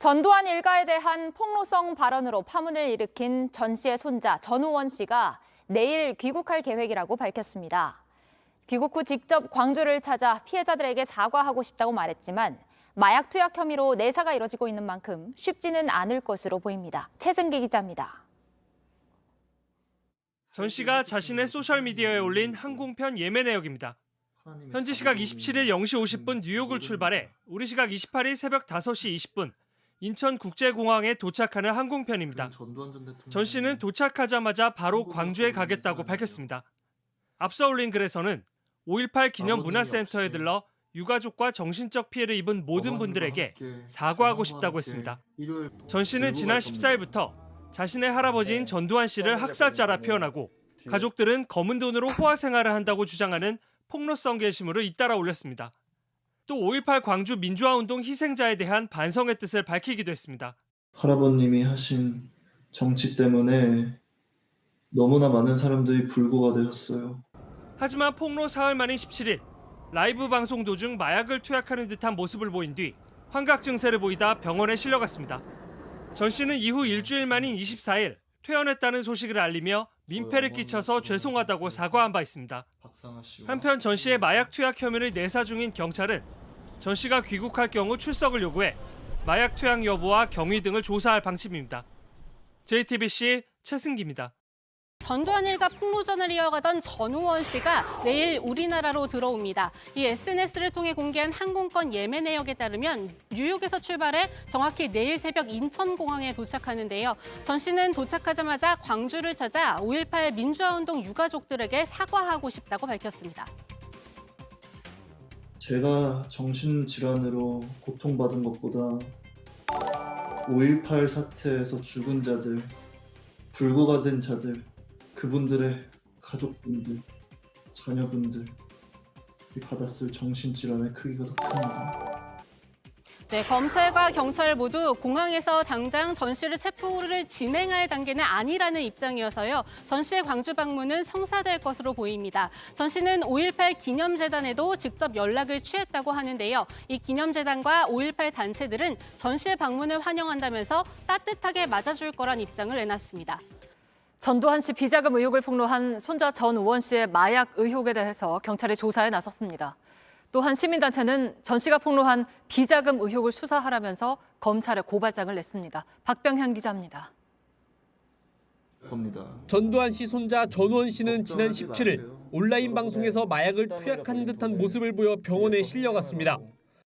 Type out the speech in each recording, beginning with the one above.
전두환 일가에 대한 폭로성 발언으로 파문을 일으킨 전 씨의 손자 전우원 씨가 내일 귀국할 계획이라고 밝혔습니다. 귀국 후 직접 광주를 찾아 피해자들에게 사과하고 싶다고 말했지만 마약 투약 혐의로 내사가 이뤄지고 있는 만큼 쉽지는 않을 것으로 보입니다. 최승기 기자입니다. 전 씨가 자신의 소셜미디어에 올린 항공편 예매 내역입니다. 현지 시각 27일 0시 50분 뉴욕을 출발해 우리 시각 28일 새벽 5시 20분 인천국제공항에 도착하는 항공편입니다. 전 씨는 도착하자마자 바로 광주에 가겠다고 밝혔습니다. 앞서 올린 글에서는 5.18 기념 문화센터에 들러 유가족과 정신적 피해를 입은 모든 분들에게 사과하고 싶다고 했습니다. 전 씨는 지난 14일부터 자신의 할아버지인 전두환 씨를 학살자라 표현하고 가족들은 검은 돈으로 호화 생활을 한다고 주장하는 폭로성 게시물을 잇따라 올렸습니다. 또 5.18 광주 민주화운동 희생자에 대한 반성의 뜻을 밝히기도 했습니다. 할아버님이 하신 정치 때문에 너무나 많은 사람들이 불구가 되었어요. 하지만 폭로 사흘 만인 17일 라이브 방송 도중 마약을 투약하는 듯한 모습을 보인 뒤 환각 증세를 보이다 병원에 실려갔습니다. 전 씨는 이후 일주일 만인 24일 퇴원했다는 소식을 알리며 민폐를 끼쳐서 죄송하다고 사과한 바 있습니다. 한편 전 씨의 마약 투약 혐의를 내사 중인 경찰은 전 씨가 귀국할 경우 출석을 요구해 마약 투약 여부와 경위 등을 조사할 방침입니다. JTBC 최승기입니다. 전두환 일가 폭로전을 이어가던 전우원 씨가 내일 우리나라로 들어옵니다. 이 SNS를 통해 공개한 항공권 예매 내역에 따르면 뉴욕에서 출발해 정확히 내일 새벽 인천공항에 도착하는데요. 전 씨는 도착하자마자 광주를 찾아 5.18 민주화운동 유가족들에게 사과하고 싶다고 밝혔습니다. 제가 정신질환으로 고통받은 것보다 5.18 사태에서 죽은 자들, 불구가 된 자들, 그분들의 가족분들, 자녀분들이 받았을 정신질환의 크기가 더 큽니다. 네, 검찰과 경찰 모두 공항에서 당장 전 씨를 체포를 진행할 단계는 아니라는 입장이어서요. 전 씨의 광주 방문은 성사될 것으로 보입니다. 전 씨는 5.18 기념재단에도 직접 연락을 취했다고 하는데요. 이 기념재단과 5.18 단체들은 전 씨의 방문을 환영한다면서 따뜻하게 맞아줄 거란 입장을 내놨습니다. 전두환 씨 비자금 의혹을 폭로한 손자 전우원 씨의 마약 의혹에 대해서 경찰이 조사에 나섰습니다. 또한 시민단체는 전 씨가 폭로한 비자금 의혹을 수사하라면서 검찰에 고발장을 냈습니다. 박병현 기자입니다. 전두환 씨 손자 전우원 씨는 지난 17일 온라인 방송에서 마약을 투약하는 듯한 모습을 보여 병원에 실려갔습니다.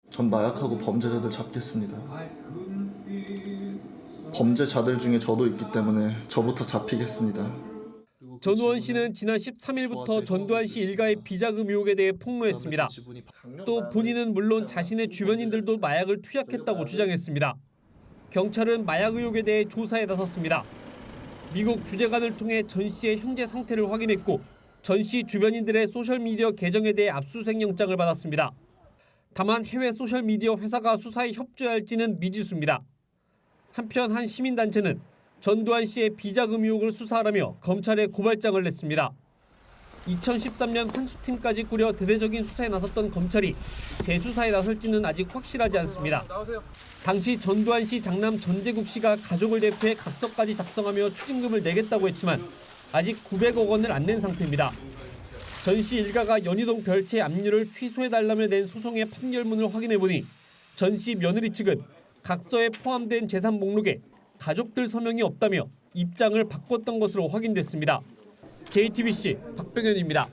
전 마약하고 범죄자들 잡겠습니다. 범죄자들 중에 저도 있기 때문에 저부터 잡히겠습니다. 전우원 씨는 지난 13일부터 전두환 씨 일가의 비자금 의혹에 대해 폭로했습니다. 또 본인은 물론 자신의 주변인들도 마약을 투약했다고 주장했습니다. 경찰은 마약 의혹에 대해 조사에 나섰습니다. 미국 주재관을 통해 전 씨의 현재 상태를 확인했고 전 씨 주변인들의 소셜미디어 계정에 대해 압수수색 영장을 받았습니다. 다만 해외 소셜미디어 회사가 수사에 협조할지는 미지수입니다. 한편 한 시민단체는 전두환 씨의 비자금 의혹을 수사하라며 검찰에 고발장을 냈습니다. 2013년 환수팀까지 꾸려 대대적인 수사에 나섰던 검찰이 재수사에 나설지는 아직 확실하지 않습니다. 당시 전두환 씨 장남 전재국 씨가 가족을 대표해 각서까지 작성하며 추징금을 내겠다고 했지만 아직 900억 원을 안 낸 상태입니다. 전 씨 일가가 연희동 별채 압류를 취소해달라며 낸 소송의 판결문을 확인해보니 전 씨 며느리 측은 각서에 포함된 재산 목록에 가족들 서명이 없다며 입장을 바꿨던 것으로 확인됐습니다. JTBC 박병현입니다.